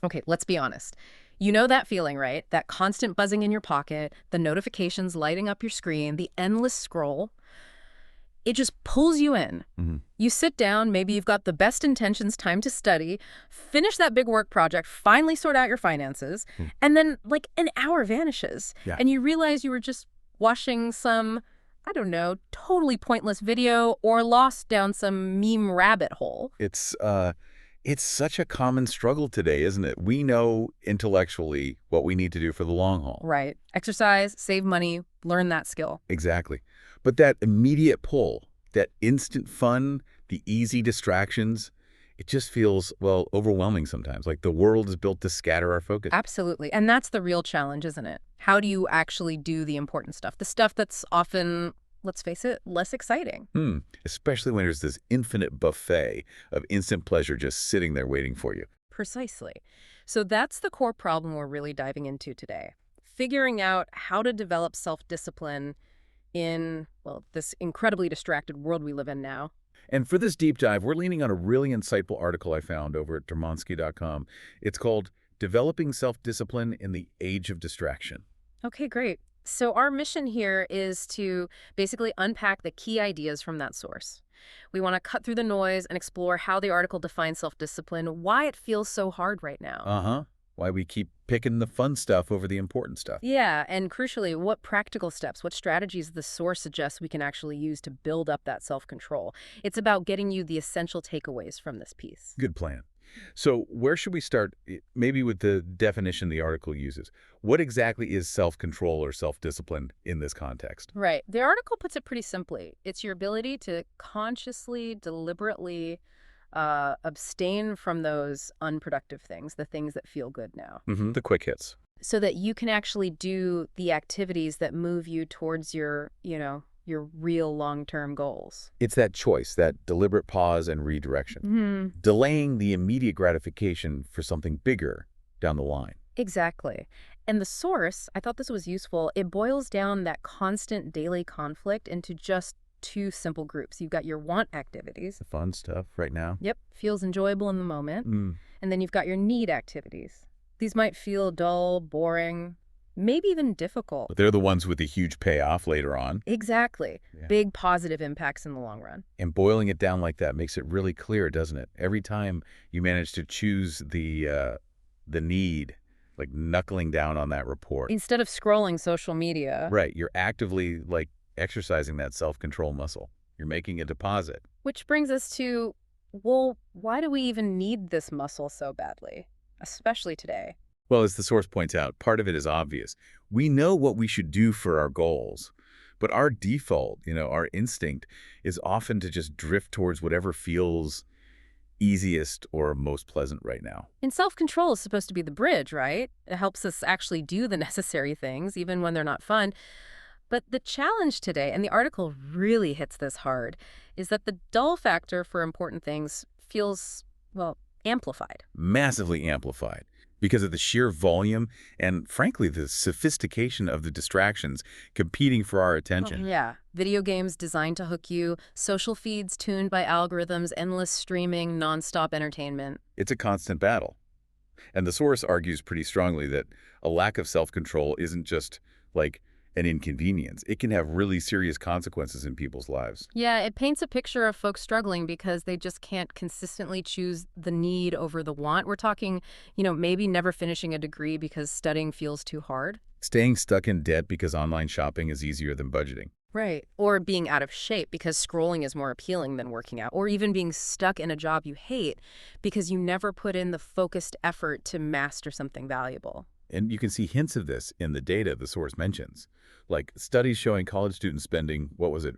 Okay, let's be honest. You know that feeling, right? That constant buzzing in your pocket, the notifications lighting up your screen, the endless scroll. It just pulls you in. Hmm. You sit down, maybe you've got the best intentions, time to study, finish that big work project, finally sort out your finances, and then like an hour vanishes. Yeah. And you realize you were just watching some, I don't know, totally pointless video or lost down some meme rabbit hole. It's such a common struggle today, isn't it? We know intellectually what we need to do for the long haul. Right. Exercise, save money, learn that skill. Exactly. But that immediate pull, that instant fun, the easy distractions, it just feels, well, overwhelming sometimes. Like the world is built to scatter our focus. Absolutely. And that's the real challenge, isn't it? How do you actually do the important stuff? The stuff that's often, let's face it, less exciting. Especially when there's this infinite buffet of instant pleasure just sitting there waiting for you. Precisely. So that's the core problem we're really diving into today. Figuring out how to develop self-discipline in, well, this incredibly distracted world we live in now. And for this deep dive, we're leaning on a really insightful article I found over at Dermonsky.com. It's called Developing Self-Discipline in the Age of Distraction. Okay, great. So our mission here is to basically unpack the key ideas from that source. We want to cut through the noise and explore how the article defines self-discipline, why it feels so hard right now. Uh-huh. Why we keep picking the fun stuff over the important stuff. Yeah, and crucially, what practical steps, what strategies the source suggests we can actually use to build up that self-control. It's about getting you the essential takeaways from this piece. Good plan. So where should we start? Maybe with the definition the article uses. What exactly is self-control or self-discipline in this context? Right. The article puts it pretty simply. It's your ability to consciously, deliberately abstain from those unproductive things, the things that feel good now, The quick hits. so that you can actually do the activities that move you towards your real long-term goals. It's that choice, that deliberate pause and redirection. Delaying the immediate gratification for something bigger down the line. Exactly. And the source, I thought this was useful, it boils down that constant daily conflict into just two simple groups. You've got your want activities. The fun stuff right now. Yep, feels enjoyable in the moment. Mm. And then you've got your need activities. These might feel dull, boring, maybe even difficult. But they're the ones with the huge payoff later on. Exactly. Yeah. Big positive impacts in the long run. And boiling it down like that makes it really clear, doesn't it? Every time you manage to choose the need, like knuckling down on that report. Instead of scrolling social media, Right. You're actively like exercising that self-control muscle. You're making a deposit. which brings us to, well, why do we even need this muscle so badly, especially today? Well, as the source points out, part of it is obvious. We know what we should do for our goals, but our default, our instinct is often to just drift towards whatever feels easiest or most pleasant right now. And self-control is supposed to be the bridge, right? It helps us actually do the necessary things, even when they're not fun. But the challenge today, and the article really hits this hard, is that the dull factor for important things feels, well, amplified. Massively amplified because of the sheer volume and, frankly, the sophistication of the distractions competing for our attention. Yeah. Video games designed to hook you, social feeds tuned by algorithms, endless streaming, nonstop entertainment. It's a constant battle. And the source argues pretty strongly that a lack of self-control isn't just like an inconvenience. It can have really serious consequences in people's lives. Yeah, it paints a picture of folks struggling because they just can't consistently choose the need over the want. We're talking, maybe never finishing a degree because studying feels too hard. Staying stuck in debt because online shopping is easier than budgeting. Right. Or being out of shape because scrolling is more appealing than working out. Or even being stuck in a job you hate because you never put in the focused effort to master something valuable. And you can see hints of this in the data the source mentions, like studies showing college students spending,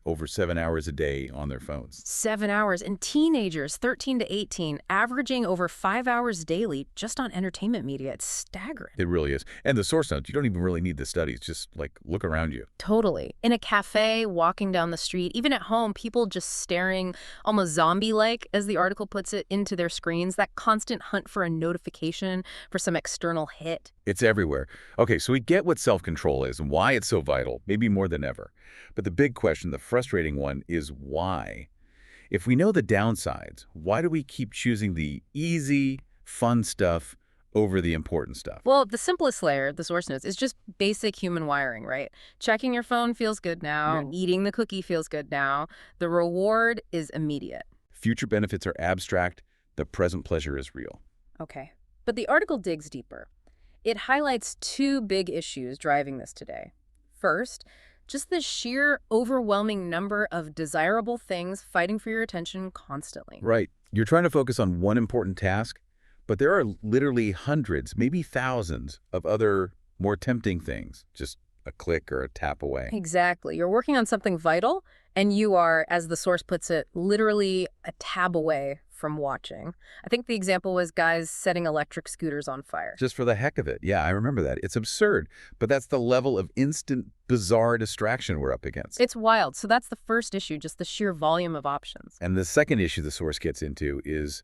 over 7 hours a day on their phones. 7 hours. And teenagers, 13 to 18, averaging over 5 hours daily just on entertainment media. It's staggering. It really is. And the source notes, you don't even really need the studies. Just look around you. Totally. In a cafe, walking down the street, even at home, people just staring almost zombie-like, as the article puts it, into their screens, that constant hunt for a notification, for some external hit. It's everywhere. Okay, so we get what self-control is and why it's so vital, maybe more than ever. But the big question, the frustrating one, is why? If we know the downsides, why do we keep choosing the easy, fun stuff over the important stuff. Well, the simplest layer, the source notes, is just basic human wiring, right? Checking your phone feels good now. Eating the cookie feels good now. The reward is immediate. Future benefits are abstract. The present pleasure is real. Okay. But the article digs deeper. It highlights two big issues driving this today. First, just the sheer overwhelming number of desirable things fighting for your attention constantly. Right. You're trying to focus on one important task, but there are literally hundreds, maybe thousands of other more tempting things, just a click or a tap away. Exactly. You're working on something vital, and you are, as the source puts it, literally a tab away from watching. I think the example was guys setting electric scooters on fire. Just for the heck of it. Yeah, I remember that. It's absurd, but that's the level of instant, bizarre distraction we're up against. It's wild. So that's the first issue, just the sheer volume of options. And the second issue the source gets into is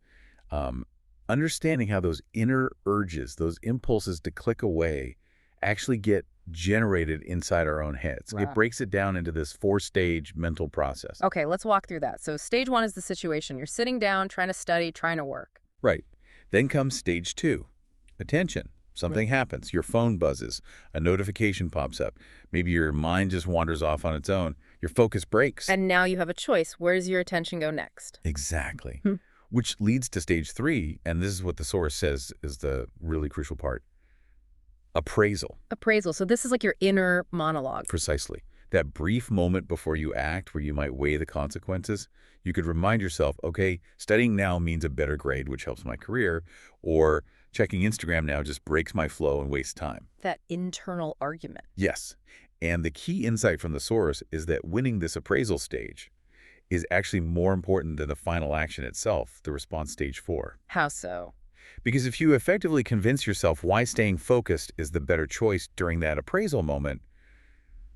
understanding how those inner urges, those impulses to click away, actually get generated inside our own heads. Wow. It breaks it down into this four-stage mental process. Okay, let's walk through that. So stage one is the situation. You're sitting down, trying to study, trying to work. Right. Then comes stage two, attention. Something happens. Your phone buzzes. A notification pops up. Maybe your mind just wanders off on its own. Your focus breaks. And now you have a choice. Where does your attention go next? Exactly. Which leads to stage three, and this is what the source says is the really crucial part. Appraisal. Appraisal. So this is like your inner monologue. Precisely. That brief moment before you act where you might weigh the consequences, you could remind yourself, okay, studying now means a better grade, which helps my career, or checking Instagram now just breaks my flow and wastes time. That internal argument. Yes. And the key insight from the source is that winning this appraisal stage is actually more important than the final action itself, the response stage 4. How so? Because if you effectively convince yourself why staying focused is the better choice during that appraisal moment,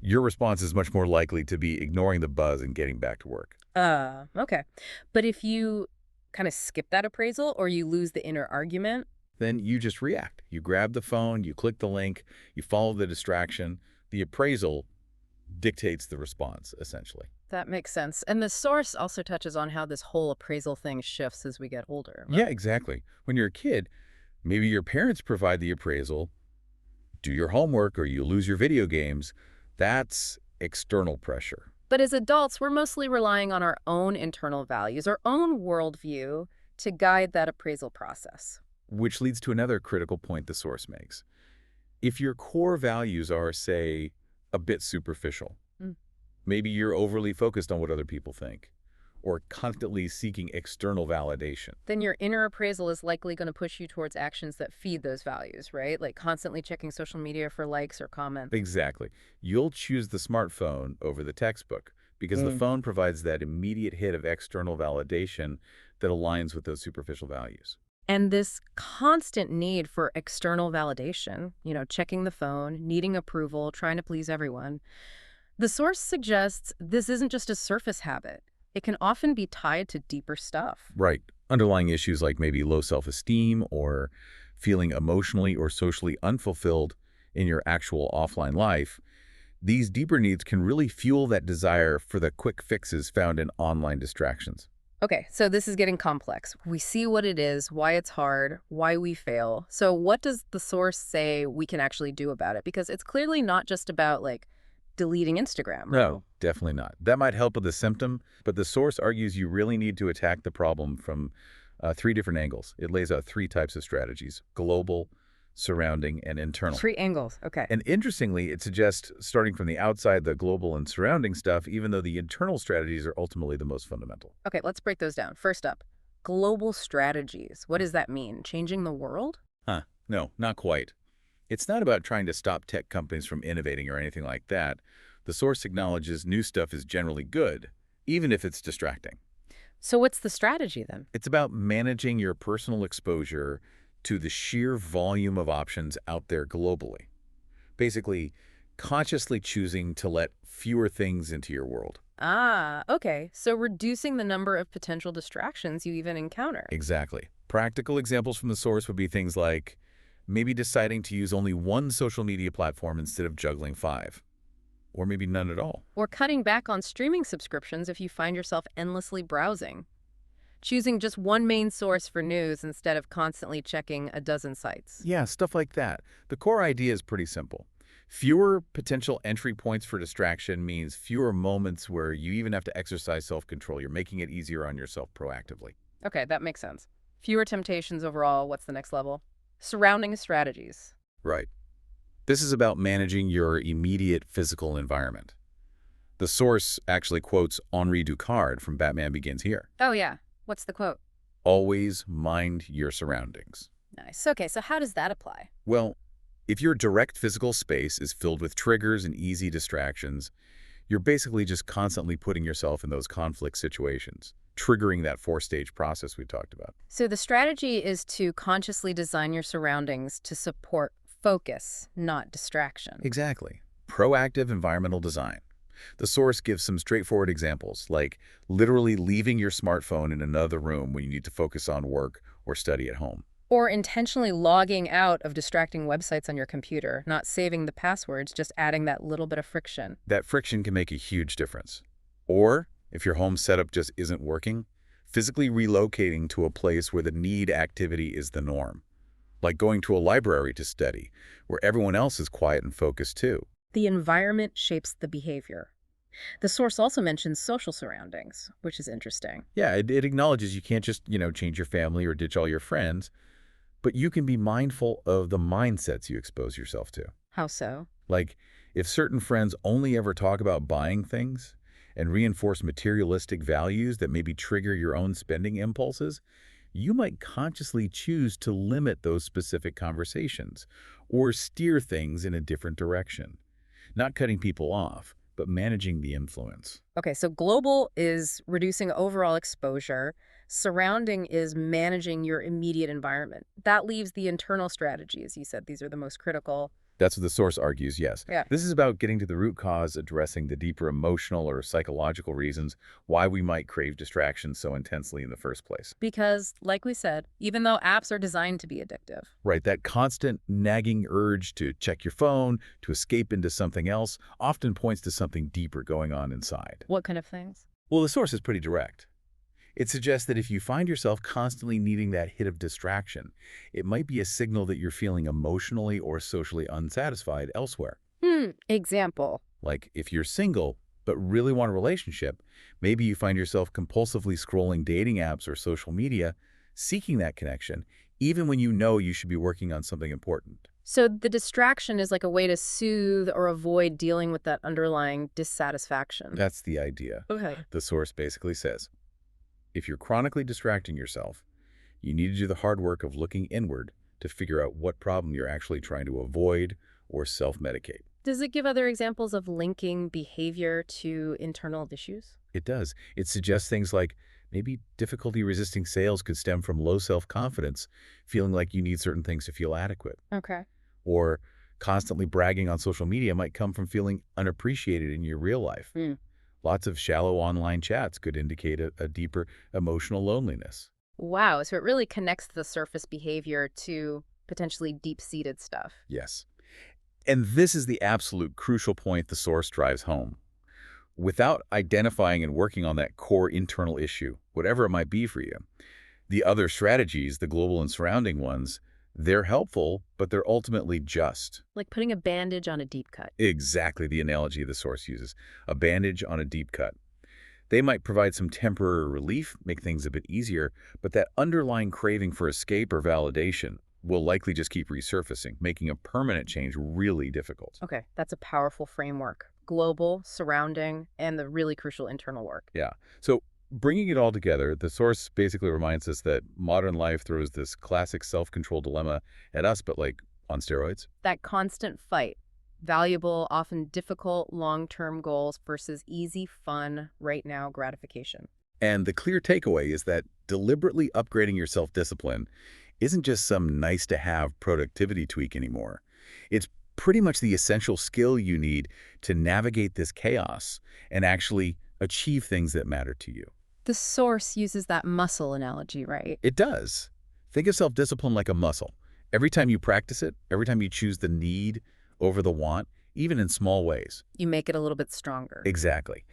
your response is much more likely to be ignoring the buzz and getting back to work. Okay. But if you kind of skip that appraisal or you lose the inner argument, then you just react. You grab the phone, you click the link, you follow the distraction. The appraisal dictates the response, essentially. that makes sense. And the source also touches on how this whole appraisal thing shifts as we get older. Right? Yeah, exactly. When you're a kid, maybe your parents provide the appraisal, do your homework, or you lose your video games. That's external pressure. But as adults, we're mostly relying on our own internal values, our own worldview to guide that appraisal process. Which leads to another critical point the source makes. If your core values are, say, a bit superficial, maybe you're overly focused on what other people think, or constantly seeking external validation. Then your inner appraisal is likely going to push you towards actions that feed those values, right? Like constantly checking social media for likes or comments. Exactly. You'll choose the smartphone over the textbook because the phone provides that immediate hit of external validation that aligns with those superficial values. And this constant need for external validation, checking the phone, needing approval, trying to please everyone. The source suggests this isn't just a surface habit. It can often be tied to deeper stuff. Right. Underlying issues like maybe low self-esteem or feeling emotionally or socially unfulfilled in your actual offline life, these deeper needs can really fuel that desire for the quick fixes found in online distractions. Okay, so this is getting complex. We see what it is, why it's hard, why we fail. So what does the source say we can actually do about it? Because it's clearly not just about, deleting Instagram. Right? No, definitely not. That might help with the symptom, but the source argues you really need to attack the problem from 3 different angles. It lays out 3 types of strategies: global, surrounding, and internal. 3 angles, okay. And interestingly, it suggests starting from the outside, the global and surrounding stuff, even though the internal strategies are ultimately the most fundamental. Okay, let's break those down. First up, global strategies. What does that mean? Changing the world? No, not quite. It's not about trying to stop tech companies from innovating or anything like that. The source acknowledges new stuff is generally good, even if it's distracting. So what's the strategy then? It's about managing your personal exposure to the sheer volume of options out there globally. Basically, consciously choosing to let fewer things into your world. Okay. So reducing the number of potential distractions you even encounter. Exactly. Practical examples from the source would be things like maybe deciding to use only one social media platform instead of juggling 5. Or maybe none at all. Or cutting back on streaming subscriptions if you find yourself endlessly browsing. Choosing just one main source for news instead of constantly checking a dozen sites. Yeah, stuff like that. The core idea is pretty simple. Fewer potential entry points for distraction means fewer moments where you even have to exercise self-control. You're making it easier on yourself proactively. Okay, that makes sense. Fewer temptations overall. What's the next level? Surrounding strategies. Right. This is about managing your immediate physical environment. The source actually quotes Henri Ducard from Batman Begins here. Oh, yeah. What's the quote? Always mind your surroundings. Nice. Okay, so how does that apply? Well, if your direct physical space is filled with triggers and easy distractions, you're basically just constantly putting yourself in those conflict situations, triggering that four-stage process we talked about. So the strategy is to consciously design your surroundings to support focus, not distraction. Exactly. Proactive environmental design. The source gives some straightforward examples, like literally leaving your smartphone in another room when you need to focus on work or study at home. Or intentionally logging out of distracting websites on your computer, not saving the passwords, just adding that little bit of friction. That friction can make a huge difference. Or, if your home setup just isn't working, physically relocating to a place where the need activity is the norm. Like going to a library to study, where everyone else is quiet and focused too. The environment shapes the behavior. The source also mentions social surroundings, which is interesting. Yeah, it acknowledges you can't just, change your family or ditch all your friends, but you can be mindful of the mindsets you expose yourself to. How so? Like, if certain friends only ever talk about buying things and reinforce materialistic values that maybe trigger your own spending impulses, you might consciously choose to limit those specific conversations or steer things in a different direction. Not cutting people off, but managing the influence. Okay, so global is reducing overall exposure. Surrounding is managing your immediate environment. That leaves the internal strategies. You said these are the most critical. That's what the source argues, yes. Yeah. This is about getting to the root cause, addressing the deeper emotional or psychological reasons why we might crave distractions so intensely in the first place. Because, like we said, even though apps are designed to be addictive. Right, that constant nagging urge to check your phone, to escape into something else, often points to something deeper going on inside. What kind of things? Well, the source is pretty direct. It suggests that if you find yourself constantly needing that hit of distraction, it might be a signal that you're feeling emotionally or socially unsatisfied elsewhere. Example. Like if you're single but really want a relationship, maybe you find yourself compulsively scrolling dating apps or social media, seeking that connection, even when you know you should be working on something important. So the distraction is like a way to soothe or avoid dealing with that underlying dissatisfaction. That's the idea. Okay. The source basically says, if you're chronically distracting yourself, you need to do the hard work of looking inward to figure out what problem you're actually trying to avoid or self-medicate. Does it give other examples of linking behavior to internal issues? It does. It suggests things like maybe difficulty resisting sales could stem from low self-confidence, feeling like you need certain things to feel adequate. Okay. Or constantly bragging on social media might come from feeling unappreciated in your real life. Lots of shallow online chats could indicate a deeper emotional loneliness. Wow, so it really connects the surface behavior to potentially deep-seated stuff. Yes. And this is the absolute crucial point the source drives home. Without identifying and working on that core internal issue, whatever it might be for you, the other strategies, the global and surrounding ones, they're helpful, but they're ultimately just. Like putting a bandage on a deep cut. Exactly the analogy the source uses, a bandage on a deep cut. They might provide some temporary relief, make things a bit easier, but that underlying craving for escape or validation will likely just keep resurfacing, making a permanent change really difficult. Okay, that's a powerful framework. Global, surrounding, and the really crucial internal work. Yeah. So bringing it all together, the source basically reminds us that modern life throws this classic self-control dilemma at us, but like on steroids. That constant fight. Valuable, often difficult, long-term goals versus easy, fun, right-now gratification. And the clear takeaway is that deliberately upgrading your self-discipline isn't just some nice-to-have productivity tweak anymore. It's pretty much the essential skill you need to navigate this chaos and actually achieve things that matter to you. The source uses that muscle analogy, right? It does. Think of self-discipline like a muscle. Every time you practice it, every time you choose the need over the want, even in small ways. You make it a little bit stronger. Exactly.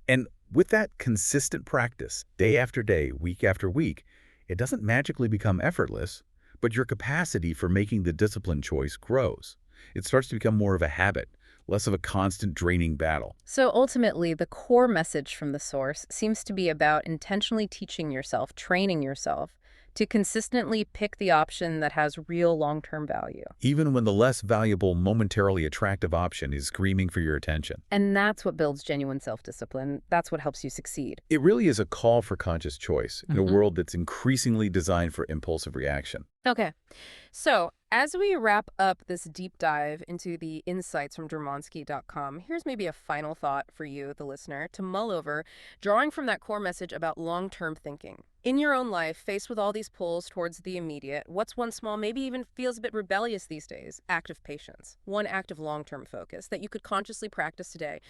And With that consistent practice, day after day, week after week, it doesn't magically become effortless, but your capacity for making the disciplined choice grows. It starts to become more of a habit, less of a constant draining battle. So ultimately, the core message from the source seems to be about intentionally teaching yourself, training yourself to consistently pick the option that has real long-term value. Even when the less valuable, momentarily attractive option is screaming for your attention. And that's what builds genuine self-discipline. That's what helps you succeed. It really is a call for conscious choice in a Mhm. world that's increasingly designed for impulsive reaction. Okay. So, as we wrap up this deep dive into the insights from Dermonsky.com, here's maybe a final thought for you, the listener, to mull over, drawing from that core message about long-term thinking. In your own life, faced with all these pulls towards the immediate, what's one small, maybe even feels a bit rebellious these days, act of patience? One act of long-term focus that you could consciously practice today